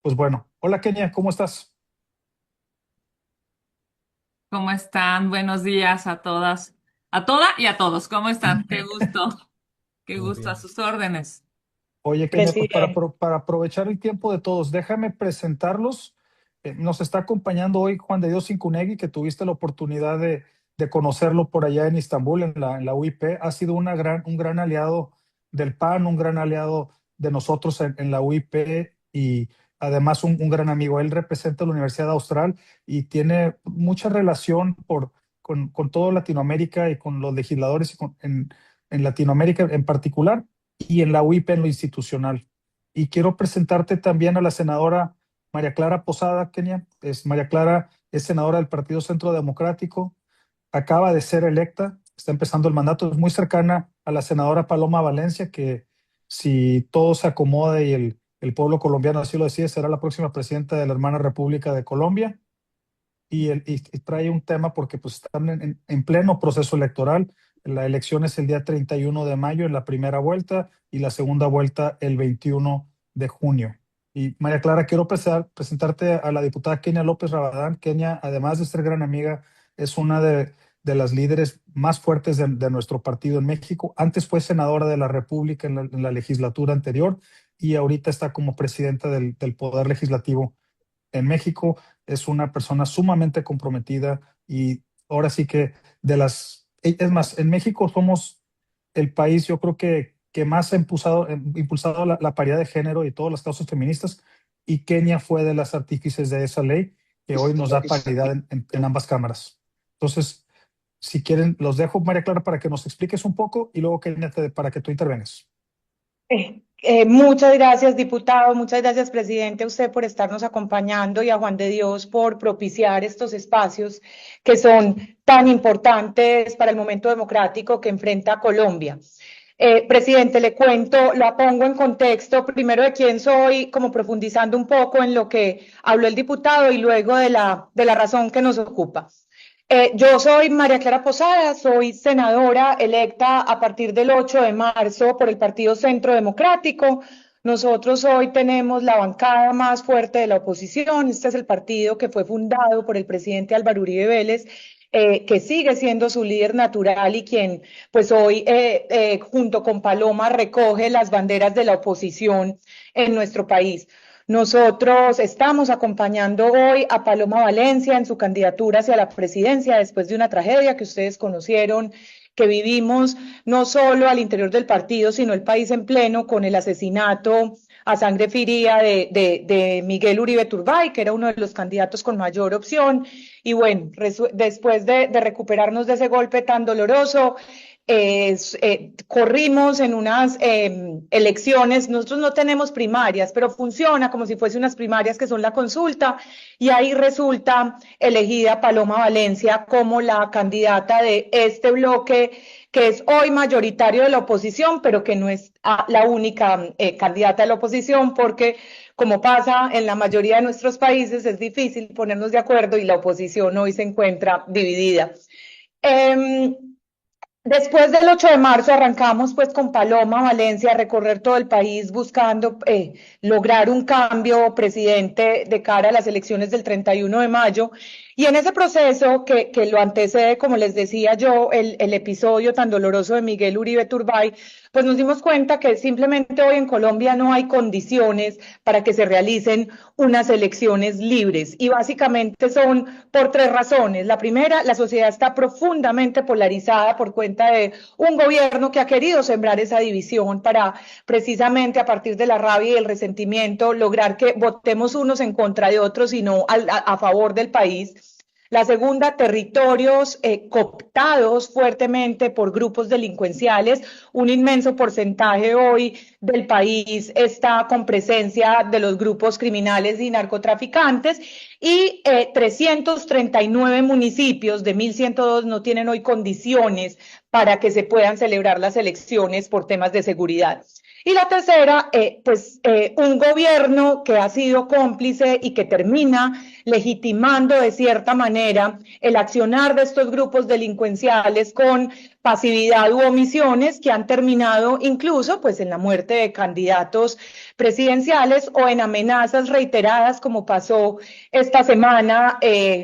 Pues bueno, hola Kenia, ¿cómo estás? ¿Cómo están? Buenos días a todas, a toda y a todos. ¿Cómo están? Qué Muy gusto a bien. sus órdenes. Oye Kenia, pues Presidente. para aprovechar el tiempo de todos, déjame presentarlos. Nos está acompañando hoy Juan de Dios Incunegui, que tuviste la oportunidad de conocerlo por allá en Istambul, en la UIP. Ha sido un gran aliado del PAN, un gran aliado de nosotros en la UIP y además un gran amigo. Él representa la Universidad Austral y tiene mucha relación con toda Latinoamérica y con los legisladores en Latinoamérica en particular y en la UIP en lo institucional. Y quiero presentarte también a la senadora María Clara Posada, Kenia. María Clara es senadora del Partido Centro Democrático, acaba de ser electa, está empezando el mandato, es muy cercana a la senadora Paloma Valencia, que si todo se acomoda y el pueblo colombiano así lo decide, será la próxima presidenta de la hermana República de Colombia y trae un tema porque pues están en pleno proceso electoral. La elección es el día 31 de mayo en la primera vuelta y la segunda vuelta el 21 de junio. Y María Clara, quiero presentarte a la diputada Kenia López Rabadán. Kenia, además de ser gran amiga, es una de las líderes más fuertes de nuestro partido en México. Antes fue senadora de la República en la legislatura anterior y ahorita está como presidenta del Poder Legislativo en México. Es una persona sumamente comprometida y ahora sí que es más, en México somos el país, yo creo que más ha impulsado la paridad de género y todas las causas feministas, y Kenia fue de las artífices de esa ley que hoy nos da paridad en ambas cámaras. Entonces, si quieren, los dejo, María Clara, para que nos expliques un poco y luego Kenia, para que tú intervengas. Muchas gracias, diputado. Muchas gracias, presidente, a usted por estarnos acompañando y a Juan de Dios por propiciar estos espacios que son tan importantes para el momento democrático que enfrenta Colombia. Presidente, le cuento, la pongo en contexto primero de quién soy, como profundizando un poco en lo que habló el diputado y luego de la razón que nos ocupa. Yo soy María Clara Posada, soy senadora electa a partir del 8 de marzo por el Partido Centro Democrático. Nosotros hoy tenemos la bancada más fuerte de la oposición. Este es el partido que fue fundado por el presidente Álvaro Uribe Vélez, que sigue siendo su líder natural y quien, pues hoy, junto con Paloma, recoge las banderas de la oposición en nuestro país. Nosotros estamos acompañando hoy a Paloma Valencia en su candidatura hacia la presidencia después de una tragedia que ustedes conocieron, que vivimos no solo al interior del partido, sino el país en pleno con el asesinato a sangre fría de Miguel Uribe Turbay, que era uno de los candidatos con mayor opción. Y bueno, después de recuperarnos de ese golpe tan doloroso, corrimos en unas elecciones. Nosotros no tenemos primarias, pero funciona como si fuese unas primarias que son la consulta, y ahí resulta elegida Paloma Valencia como la candidata de este bloque que es hoy mayoritario de la oposición, pero que no es la única candidata de la oposición, porque como pasa en la mayoría de nuestros países, es difícil ponernos de acuerdo y la oposición hoy se encuentra dividida. Eh, Después del 8 de marzo arrancamos pues con Paloma Valencia a recorrer todo el país buscando lograr un cambio, presidente, de cara a las elecciones del 31 de mayo. Y en ese proceso que lo antecede, como les decía yo, el episodio tan doloroso de Miguel Uribe Turbay, pues nos dimos cuenta que simplemente hoy en Colombia no hay condiciones para que se realicen unas elecciones libres. Y básicamente son por tres razones. La primera, la sociedad está profundamente polarizada por cuenta de un gobierno que ha querido sembrar esa división para precisamente a partir de la rabia y el resentimiento lograr que votemos unos en contra de otros y no a favor del país. La segunda, territorios cooptados fuertemente por grupos delincuenciales. Un inmenso porcentaje hoy del país está con presencia de los grupos criminales y narcotraficantes, y 339 municipios de 1.102 no tienen hoy condiciones para que se puedan celebrar las elecciones por temas de seguridad. Y la tercera, un gobierno que ha sido cómplice y que termina legitimando de cierta manera el accionar de estos grupos delincuenciales con pasividad u omisiones que han terminado incluso pues en la muerte de candidatos presidenciales o en amenazas reiteradas como pasó esta semana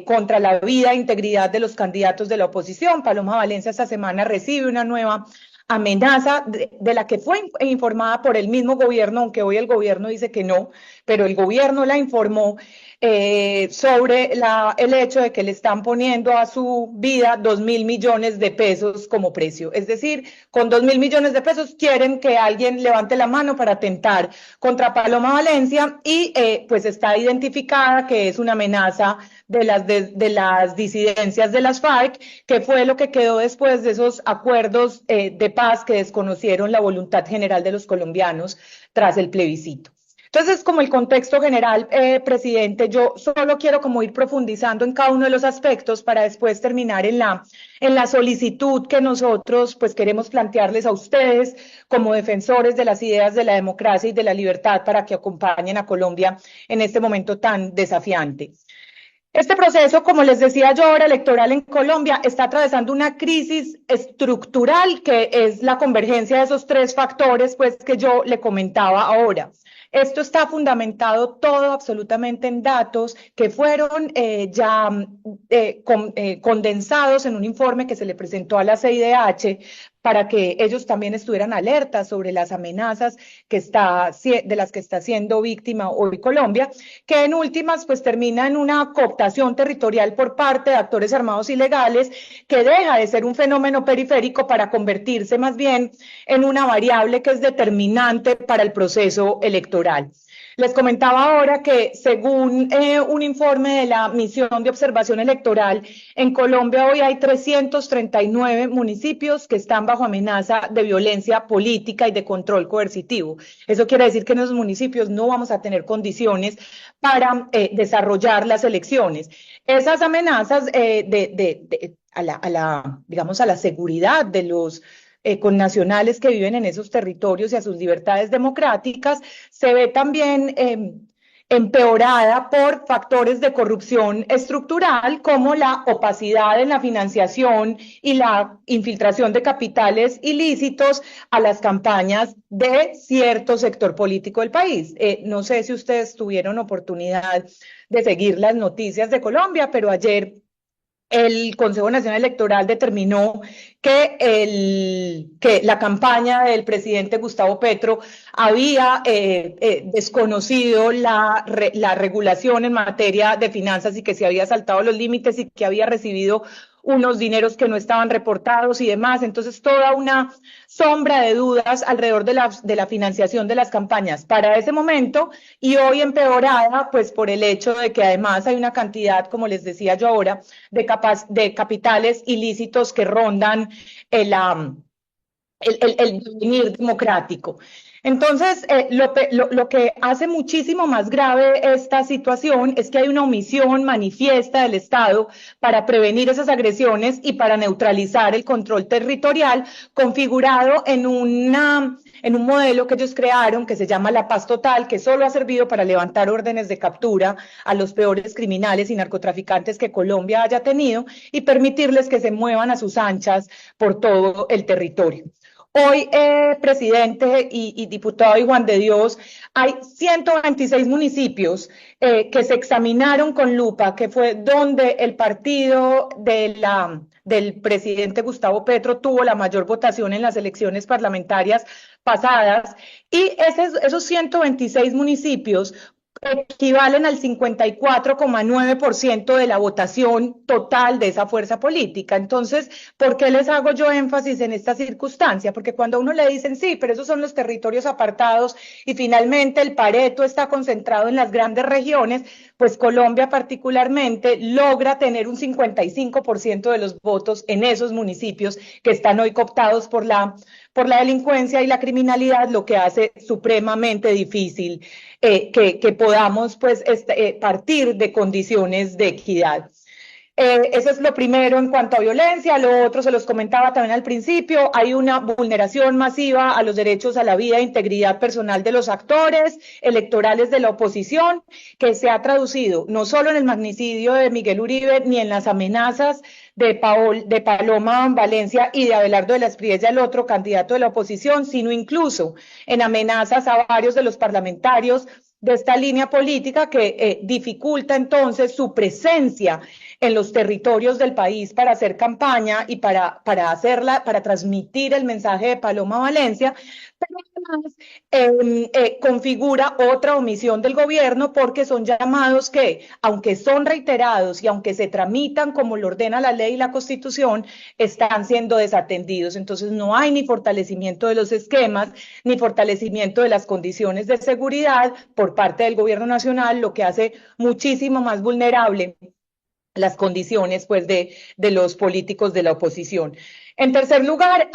contra la vida e integridad de los candidatos de la oposición. Paloma Valencia esta semana recibe una nueva amenaza de la que fue informada por el mismo gobierno, aunque hoy el gobierno dice que no, pero el gobierno la informó sobre el hecho de que le están poniendo a su vida 2.000 millones de pesos como precio. Es decir, con 2.000 millones de pesos quieren que alguien levante la mano para atentar contra Paloma Valencia y pues está identificada que es una amenaza de las disidencias de las FARC, que fue lo que quedó después de esos acuerdos de paz que desconocieron la voluntad general de los colombianos tras el plebiscito. Entonces, como el contexto general, presidente, yo solo quiero como ir profundizando en cada uno de los aspectos para después terminar en la solicitud que nosotros pues queremos plantearles a ustedes como defensores de las ideas de la democracia y de la libertad para que acompañen a Colombia en este momento tan desafiante. Este proceso, como les decía yo ahora, electoral en Colombia, está atravesando una crisis estructural que es la convergencia de esos tres factores pues, que yo le comentaba ahora. Esto está fundamentado todo absolutamente en datos que fueron condensados en un informe que se le presentó a la CIDH para que ellos también estuvieran alertas sobre las amenazas de las que está siendo víctima hoy Colombia, que en últimas pues termina en una cooptación territorial por parte de actores armados ilegales que deja de ser un fenómeno periférico para convertirse más bien en una variable que es determinante para el proceso electoral. Les comentaba ahora que según un informe de la Misión de Observación Electoral, en Colombia hoy hay 339 municipios que están bajo amenaza de violencia política y de control coercitivo. Eso quiere decir que en esos municipios no vamos a tener condiciones para desarrollar las elecciones. Esas amenazas digamos, a la seguridad de los connacionales que viven en esos territorios y a sus libertades democráticas, se ve también empeorada por factores de corrupción estructural como la opacidad en la financiación y la infiltración de capitales ilícitos a las campañas de cierto sector político del país. No sé si ustedes tuvieron oportunidad de seguir las noticias de Colombia, pero ayer el Consejo Nacional Electoral determinó que la campaña del presidente Gustavo Petro había desconocido la regulación en materia de finanzas y que se había saltado los límites y que había recibido unos dineros que no estaban reportados y demás. Entonces, toda una sombra de dudas alrededor de la financiación de las campañas para ese momento y hoy empeorada, pues por el hecho de que además hay una cantidad, como les decía yo ahora, de capitales ilícitos que rondan el devenir democrático. Entonces, lo que hace muchísimo más grave esta situación es que hay una omisión manifiesta del Estado para prevenir esas agresiones y para neutralizar el control territorial configurado en un modelo que ellos crearon que se llama la paz total, que solo ha servido para levantar órdenes de captura a los peores criminales y narcotraficantes que Colombia haya tenido y permitirles que se muevan a sus anchas por todo el territorio. Hoy, presidente y diputado y Juan de Dios, hay 126 municipios que se examinaron con lupa, que fue donde el partido del presidente Gustavo Petro tuvo la mayor votación en las elecciones parlamentarias pasadas, y esos 126 municipios equivalen al 54,9% de la votación total de esa fuerza política. Entonces, ¿por qué les hago yo énfasis en esta circunstancia? Porque cuando a uno le dicen, sí, pero esos son los territorios apartados y finalmente el Pareto está concentrado en las grandes regiones, pues Colombia particularmente logra tener un 55% de los votos en esos municipios que están hoy cooptados por la delincuencia y la criminalidad, lo que hace supremamente difícil que podamos pues, partir de condiciones de equidad. Eso es lo primero en cuanto a violencia. Lo otro, se los comentaba también al principio, hay una vulneración masiva a los derechos a la vida e integridad personal de los actores electorales de la oposición, que se ha traducido no solo en el magnicidio de Miguel Uribe, ni en las amenazas de Paloma Valencia y de Abelardo de la Espriella, el otro candidato de la oposición, sino incluso en amenazas a varios de los parlamentarios de esta línea política que dificulta entonces su presencia en los territorios del país para hacer campaña y para transmitir el mensaje de Paloma Valencia, pero además configura otra omisión del gobierno porque son llamados que, aunque son reiterados y aunque se tramitan como lo ordena la ley y la Constitución, están siendo desatendidos. Entonces no hay ni fortalecimiento de los esquemas, ni fortalecimiento de las condiciones de seguridad por parte del gobierno nacional, lo que hace muchísimo más vulnerable las condiciones pues de los políticos de la oposición. En tercer lugar,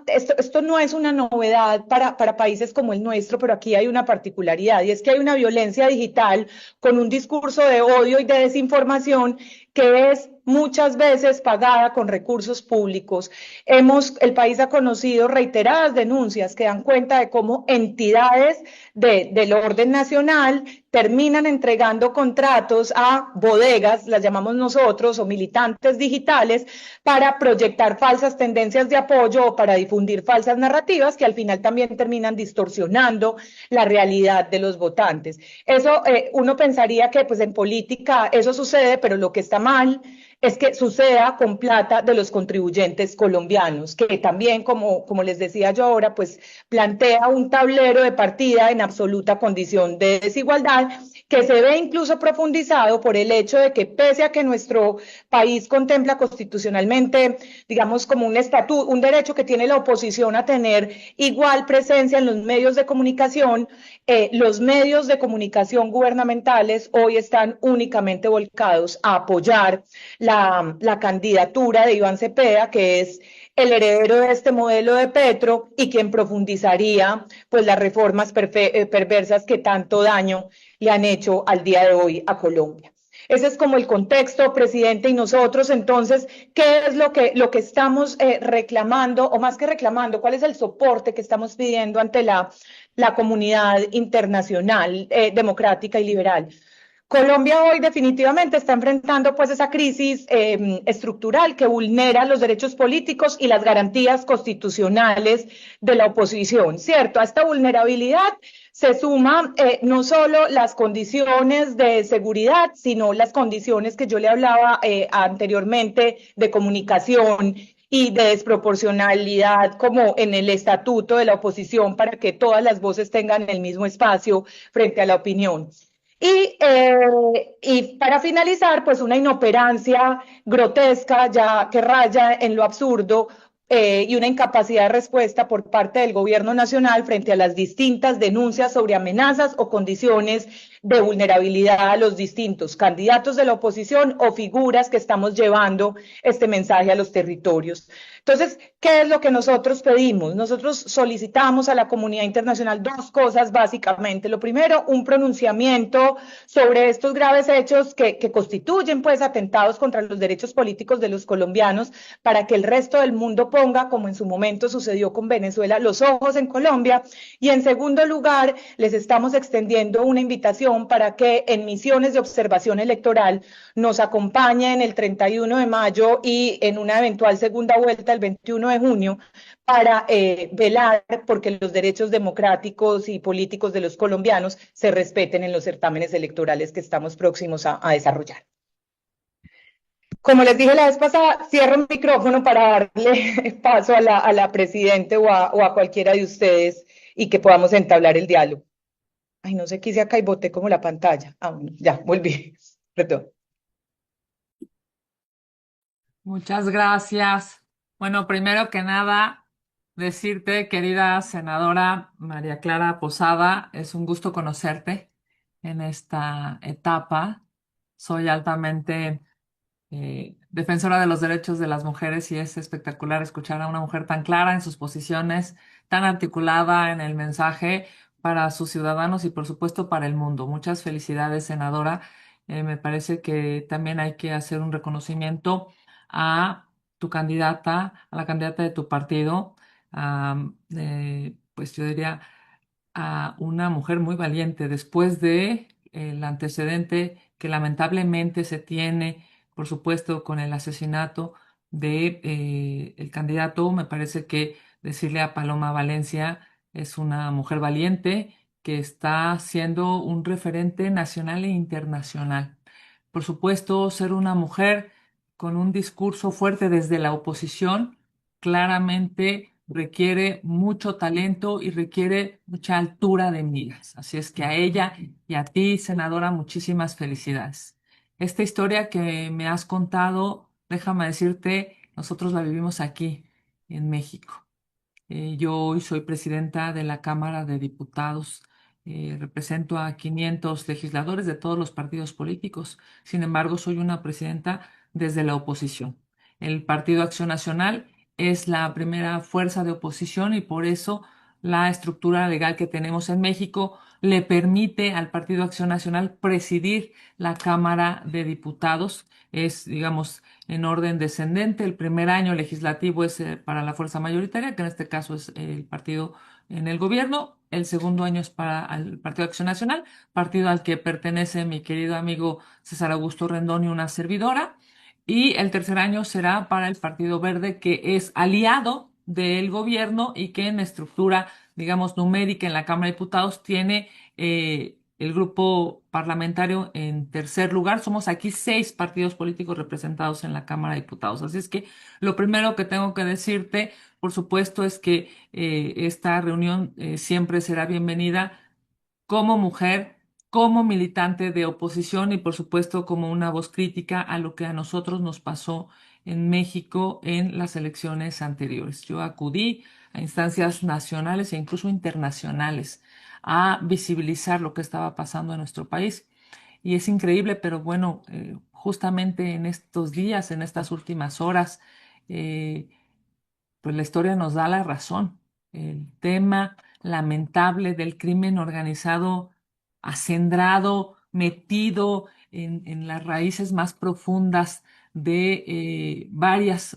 esto no es una novedad para países como el nuestro, pero aquí hay una particularidad y es que hay una violencia digital con un discurso de odio y de desinformación que es muchas veces pagada con recursos públicos. El país ha conocido reiteradas denuncias que dan cuenta de cómo entidades del orden nacional terminan entregando contratos a bodegas, las llamamos nosotros, o militantes digitales, para proyectar falsas tendencias de apoyo o para difundir falsas narrativas que al final también terminan distorsionando la realidad de los votantes. Eso uno pensaría que pues en política eso sucede, pero lo que está mal es que suceda con plata de los contribuyentes colombianos, que también, como les decía yo ahora, pues plantea un tablero de partida en absoluta condición de desigualdad, que se ve incluso profundizado por el hecho de que pese a que nuestro país contempla constitucionalmente, digamos, como un derecho que tiene la oposición a tener igual presencia en los medios de comunicación, los medios de comunicación gubernamentales hoy están únicamente volcados a apoyar la candidatura de Iván Cepeda, que es el heredero de este modelo de Petro y quien profundizaría pues las reformas perversas que tanto daño le han hecho al día de hoy a Colombia. Ese es como el contexto, presidente, y nosotros entonces, ¿qué es lo que estamos reclamando, o más que reclamando, cuál es el soporte que estamos pidiendo ante la comunidad internacional democrática y liberal? Colombia hoy definitivamente está enfrentando pues esa crisis estructural que vulnera los derechos políticos y las garantías constitucionales de la oposición, ¿cierto? A esta vulnerabilidad se suma no solo las condiciones de seguridad, sino las condiciones que yo le hablaba anteriormente de comunicación y de desproporcionalidad como en el estatuto de la oposición para que todas las voces tengan el mismo espacio frente a la opinión. Y para finalizar, pues una inoperancia grotesca ya que raya en lo absurdo y una incapacidad de respuesta por parte del gobierno nacional frente a las distintas denuncias sobre amenazas o condiciones de vulnerabilidad a los distintos candidatos de la oposición o figuras que estamos llevando este mensaje a los territorios. Entonces, ¿qué es lo que nosotros pedimos? Nosotros solicitamos a la comunidad internacional dos cosas básicamente. Lo primero, un pronunciamiento sobre estos graves hechos que constituyen pues atentados contra los derechos políticos de los colombianos para que el resto del mundo ponga, como en su momento sucedió con Venezuela, los ojos en Colombia. Y en segundo lugar, les estamos extendiendo una invitación para que en misiones de observación electoral nos acompañen el 31 de mayo y en una eventual segunda vuelta el 21 de junio para velar porque los derechos democráticos y políticos de los colombianos se respeten en los certámenes electorales que estamos próximos a desarrollar. Como les dije la vez pasada, cierro el micrófono para darle paso a la presidente o a cualquiera de ustedes y que podamos entablar el diálogo. Ay, no sé qué hice acá y boté como la pantalla. Ah, bueno, ya, volví. Perdón. Muchas gracias. Bueno, primero que nada, decirte, querida senadora María Clara Posada, es un gusto conocerte en esta etapa. Soy altamente defensora de los derechos de las mujeres y es espectacular escuchar a una mujer tan clara en sus posiciones, tan articulada en el mensaje para sus ciudadanos y por supuesto para el mundo. Muchas felicidades, senadora. Me parece que también hay que hacer un reconocimiento a tu candidata, a la candidata de tu partido, pues yo diría a una mujer muy valiente después de el antecedente que lamentablemente se tiene, por supuesto, con el asesinato de el candidato. Me parece que decirle a Paloma Valencia es una mujer valiente que está siendo un referente nacional e internacional. Por supuesto, ser una mujer con un discurso fuerte desde la oposición claramente requiere mucho talento y requiere mucha altura de miras. Así es que a ella y a ti, senadora, muchísimas felicidades. Esta historia que me has contado, déjame decirte, nosotros la vivimos aquí, en México. Yo hoy soy presidenta de la Cámara de Diputados. Represento a 500 legisladores de todos los partidos políticos. Sin embargo, soy una presidenta desde la oposición. El Partido Acción Nacional es la primera fuerza de oposición y por eso la estructura legal que tenemos en México le permite al Partido Acción Nacional presidir la Cámara de Diputados. Es, digamos, en orden descendente. El primer año legislativo es para la fuerza mayoritaria, que en este caso es el partido en el gobierno. El segundo año es para el Partido Acción Nacional, partido al que pertenece mi querido amigo César Augusto Rendón y una servidora. Y el tercer año será para el Partido Verde, que es aliado del gobierno y que en estructura, digamos, numérica en la Cámara de Diputados tiene el grupo parlamentario en tercer lugar. Somos aquí 6 partidos políticos representados en la Cámara de Diputados. Así es que lo primero que tengo que decirte, por supuesto, es que esta reunión siempre será bienvenida como mujer, como militante de oposición y, por supuesto, como una voz crítica a lo que a nosotros nos pasó en México en las elecciones anteriores. Yo acudí a instancias nacionales e incluso internacionales a visibilizar lo que estaba pasando en nuestro país. Y es increíble, pero bueno, justamente en estos días, en estas últimas horas, eh, pues la historia nos da la razón. El tema lamentable del crimen organizado acendrado, metido en las raíces más profundas de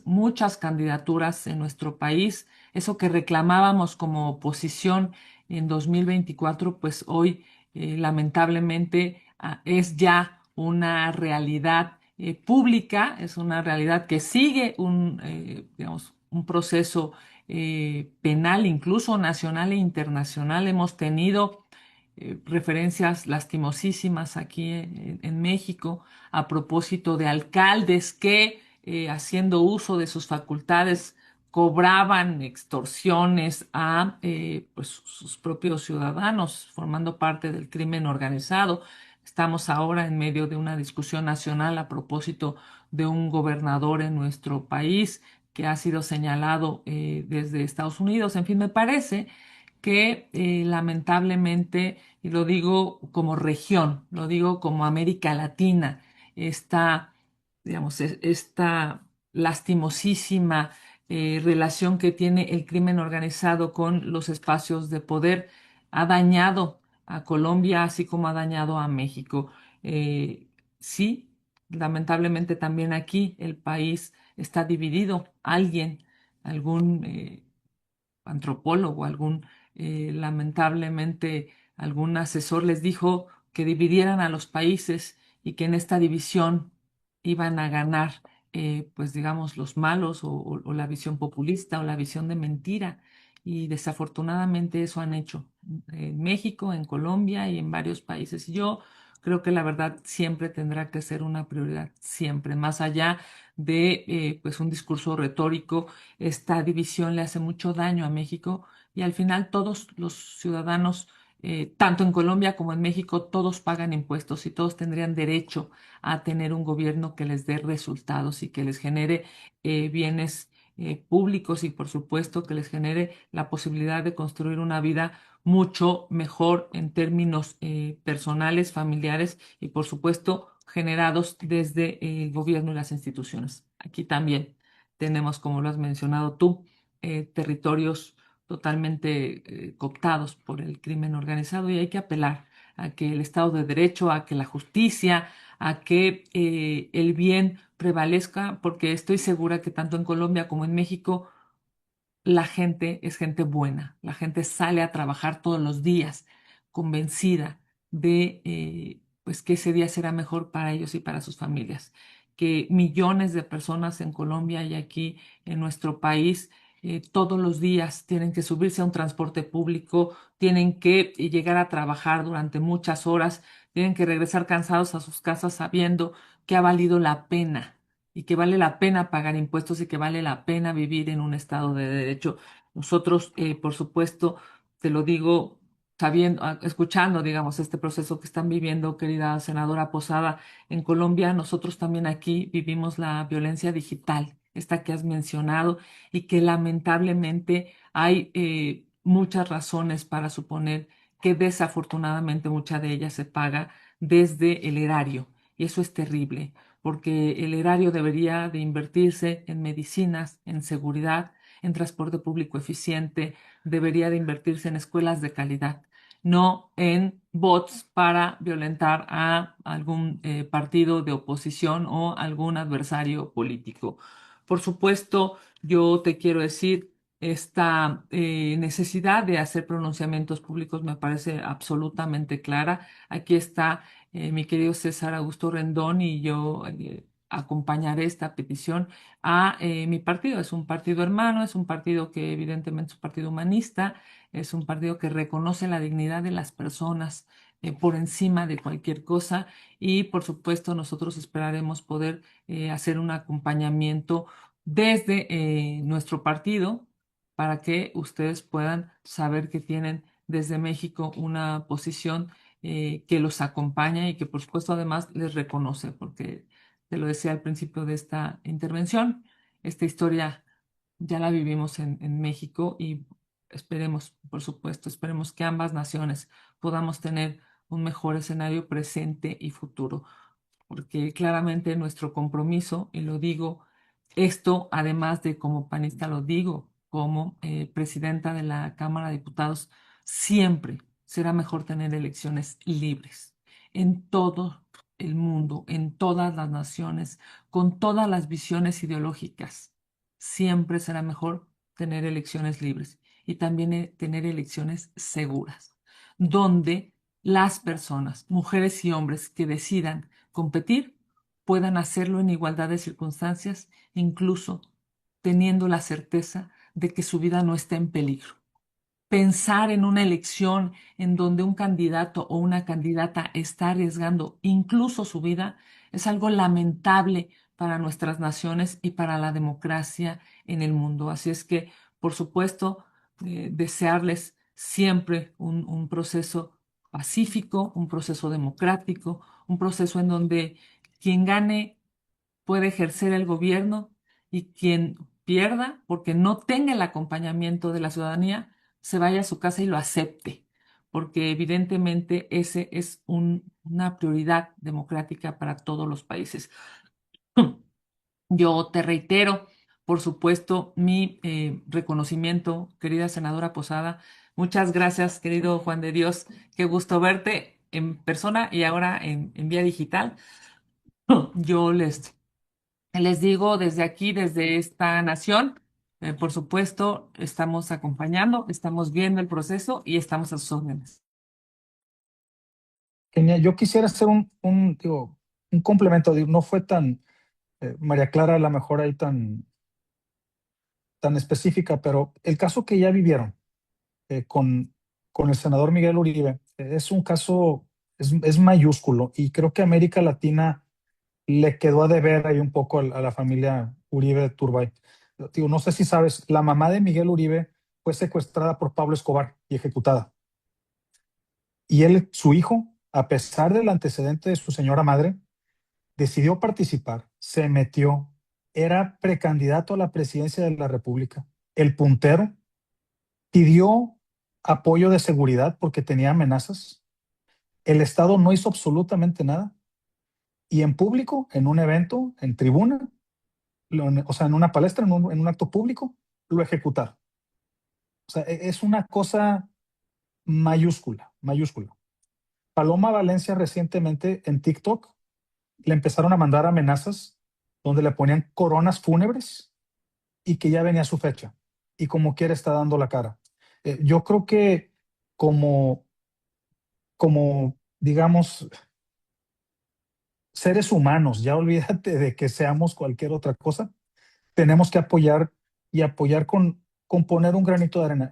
muchas candidaturas en nuestro país. Eso que reclamábamos como oposición en 2024, pues hoy lamentablemente es ya una realidad pública, es una realidad que sigue digamos, un proceso penal, incluso nacional e internacional. Hemos tenido referencias lastimosísimas aquí en México a propósito de alcaldes que, haciendo uso de sus facultades, cobraban extorsiones a pues, sus propios ciudadanos, formando parte del crimen organizado. Estamos ahora en medio de una discusión nacional a propósito de un gobernador en nuestro país que ha sido señalado desde Estados Unidos. En fin, me parece que lamentablemente, y lo digo como región, lo digo como América Latina, esta, digamos, esta lastimosísima relación que tiene el crimen organizado con los espacios de poder ha dañado a Colombia, así como ha dañado a México. Sí, lamentablemente también aquí el país está dividido. Algún antropólogo, lamentablemente, algún asesor les dijo que dividieran a los países y que en esta división iban a ganar, pues digamos, los malos o la visión populista o la visión de mentira. Y desafortunadamente eso han hecho en México, en Colombia y en varios países. Y yo creo que la verdad siempre tendrá que ser una prioridad, siempre, más allá de pues un discurso retórico. Esta división le hace mucho daño a México y al final todos los ciudadanos, tanto en Colombia como en México, todos pagan impuestos y todos tendrían derecho a tener un gobierno que les dé resultados y que les genere bienes públicos y por supuesto que les genere la posibilidad de construir una vida mucho mejor en términos personales, familiares y por supuesto generados desde el gobierno y las instituciones. Aquí también tenemos, como lo has mencionado tú, territorios totalmente cooptados por el crimen organizado y hay que apelar a que el Estado de Derecho, a que la justicia, a que el bien prevalezca, porque estoy segura que tanto en Colombia como en México la gente es gente buena, la gente sale a trabajar todos los días convencida de pues que ese día será mejor para ellos y para sus familias, que millones de personas en Colombia y aquí en nuestro país todos los días tienen que subirse a un transporte público, tienen que llegar a trabajar durante muchas horas, tienen que regresar cansados a sus casas sabiendo que ha valido la pena y que vale la pena pagar impuestos y que vale la pena vivir en un estado de derecho. Nosotros, por supuesto, te lo digo sabiendo, escuchando, digamos, este proceso que están viviendo, querida senadora Posada, en Colombia, nosotros también aquí vivimos la violencia digital, esta que has mencionado, y que lamentablemente hay muchas razones para suponer que desafortunadamente mucha de ella se paga desde el erario, y eso es terrible porque el erario debería de invertirse en medicinas, en seguridad, en transporte público eficiente, debería de invertirse en escuelas de calidad, no en bots para violentar a algún partido de oposición o algún adversario político. Por supuesto, yo te quiero decir, esta necesidad de hacer pronunciamientos públicos me parece absolutamente clara. Aquí está mi querido César Augusto Rendón y yo acompañaré esta petición a mi partido. Es un partido hermano, es un partido que evidentemente es un partido humanista, es un partido que reconoce la dignidad de las personas por encima de cualquier cosa y por supuesto nosotros esperaremos poder hacer un acompañamiento desde nuestro partido para que ustedes puedan saber que tienen desde México una posición que los acompaña y que por supuesto además les reconoce, porque te lo decía al principio de esta intervención, esta historia ya la vivimos en México y esperemos, por supuesto, esperemos que ambas naciones podamos tener un mejor escenario presente y futuro porque claramente nuestro compromiso, y lo digo, esto además de como panista lo digo, como presidenta de la Cámara de Diputados, siempre será mejor tener elecciones libres en todo el mundo, en todas las naciones, con todas las visiones ideológicas. Siempre será mejor tener elecciones libres y también tener elecciones seguras, donde las personas, mujeres y hombres que decidan competir, puedan hacerlo en igualdad de circunstancias, incluso teniendo la certeza de que su vida no está en peligro. Pensar en una elección en donde un candidato o una candidata está arriesgando incluso su vida es algo lamentable para nuestras naciones y para la democracia en el mundo. Así es que, por supuesto, desearles siempre un proceso pacífico, un proceso democrático, un proceso en donde quien gane puede ejercer el gobierno y quien pierda, porque no tenga el acompañamiento de la ciudadanía, se vaya a su casa y lo acepte, porque evidentemente ese es una prioridad democrática para todos los países. Yo te reitero, por supuesto, mi reconocimiento, querida senadora Posada. Muchas gracias, querido Juan de Dios. Qué gusto verte en persona y ahora en vía digital. Yo les digo desde aquí, desde esta nación, por supuesto, estamos acompañando, estamos viendo el proceso y estamos a sus órdenes. Genial. Yo quisiera hacer digo, un complemento. Digo, no fue tan, María Clara, a lo mejor ahí tan específica, pero el caso que ya vivieron con el senador Miguel Uribe es un caso, es mayúsculo y creo que América Latina le quedó a deber ahí un poco a la familia Uribe de Turbay. Digo, no sé si sabes, la mamá de Miguel Uribe fue secuestrada por Pablo Escobar y ejecutada. Y él, su hijo, a pesar del antecedente de su señora madre, decidió participar, se metió, era precandidato a la presidencia de la República, el puntero, pidió apoyo de seguridad porque tenía amenazas. El Estado no hizo absolutamente nada. Y en público, en un evento, en tribuna, o sea, en una palestra, en un acto público, lo ejecutaron. O sea, es una cosa mayúscula, mayúscula. Paloma Valencia recientemente en TikTok le empezaron a mandar amenazas donde le ponían coronas fúnebres y que ya venía su fecha y como quiera está dando la cara. Yo creo que como, como, digamos, seres humanos, ya olvídate de que seamos cualquier otra cosa, tenemos que apoyar y apoyar con poner un granito de arena.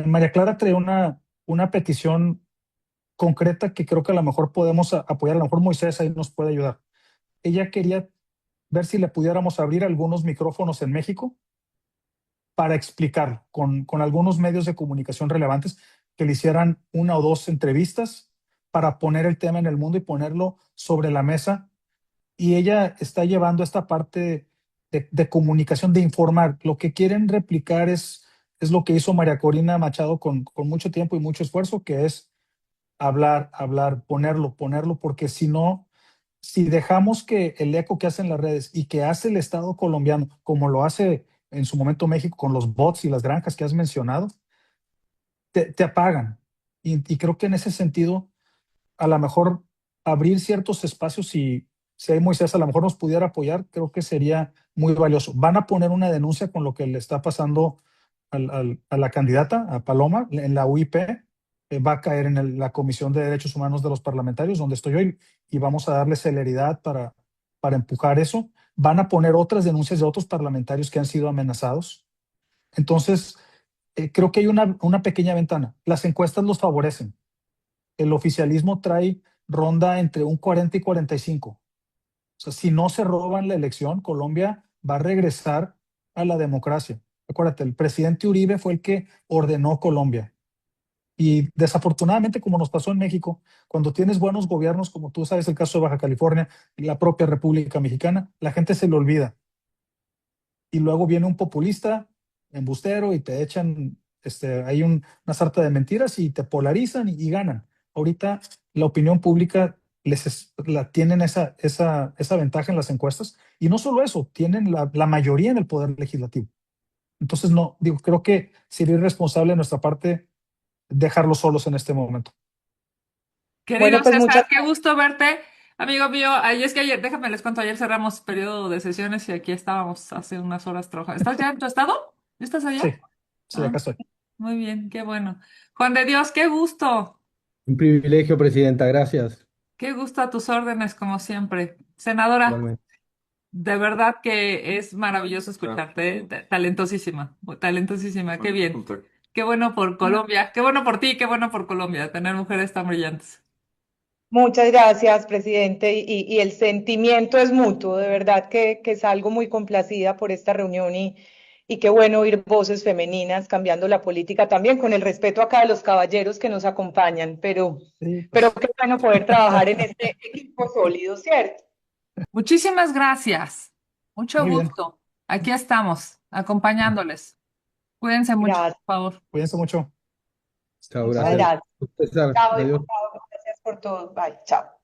María Clara trae una petición concreta que creo que a lo mejor podemos apoyar, a lo mejor Moisés ahí nos puede ayudar. Ella quería ver si le pudiéramos abrir algunos micrófonos en México para explicar con algunos medios de comunicación relevantes que le hicieran una o dos entrevistas para poner el tema en el mundo y ponerlo sobre la mesa. Y ella está llevando esta parte de comunicación, de informar. Lo que quieren replicar es lo que hizo María Corina Machado con mucho tiempo y mucho esfuerzo, que es hablar, hablar, ponerlo, porque si no, si dejamos que el eco que hacen las redes y que hace el Estado colombiano, como lo hace en su momento México con los bots y las granjas que has mencionado, te apagan. Y creo que en ese sentido, a lo mejor abrir ciertos espacios y si hay Moisés a lo mejor nos pudiera apoyar, creo que sería muy valioso. Van a poner una denuncia con lo que le está pasando a la candidata, a Paloma, en la UIP. Va a caer en la Comisión de Derechos Humanos de los Parlamentarios, donde estoy hoy, y vamos a darle celeridad para empujar eso. Van a poner otras denuncias de otros parlamentarios que han sido amenazados. Entonces, creo que hay una pequeña ventana. Las encuestas los favorecen. El oficialismo trae ronda entre un 40 y 45. O sea, si no se roban la elección, Colombia va a regresar a la democracia. Acuérdate, el presidente Uribe fue el que ordenó Colombia. Y desafortunadamente, como nos pasó en México, cuando tienes buenos gobiernos, como tú sabes, el caso de Baja California y la propia República Mexicana, la gente se le olvida. Y luego viene un populista, embustero, y te echan hay una sarta de mentiras y te polarizan y ganan. Ahorita la opinión pública tienen esa ventaja en las encuestas. Y no solo eso, tienen la mayoría en el poder legislativo. Entonces, no, digo, creo que sería irresponsable de nuestra parte dejarlos solos en este momento. Querido Bueno, pues muchas César, qué gusto verte. Amigo mío, ay, es que ayer, déjame les cuento, ayer cerramos periodo de sesiones y aquí estábamos hace unas horas trabajando. ¿Estás ya en tu estado? ¿Estás allá? Sí, sí, Ah, acá estoy. muy bien, qué bueno. Juan de Dios, qué gusto. Un privilegio, presidenta, gracias. Qué gusto a tus órdenes, como siempre. Senadora, Igualmente. de verdad que es maravilloso escucharte, talentosísima, talentosísima, qué bien. Qué bueno por Colombia, qué bueno por ti, qué bueno por Colombia, tener mujeres tan brillantes. Muchas gracias, presidente. Y el sentimiento es mutuo, de verdad que salgo muy complacida por esta reunión y qué bueno oír voces femeninas cambiando la política también con el respeto acá de los caballeros que nos acompañan, Sí, pero pues. qué bueno poder trabajar en este equipo sólido, ¿cierto? Muchísimas gracias. Mucho Muy bien. gusto. Aquí estamos, acompañándoles. Cuídense mucho, Gracias, por favor. Cuídense mucho. Chao, muchas Bye. gracias. gracias. César, Chao, adiós. diputado, gracias por todo. Bye, chao.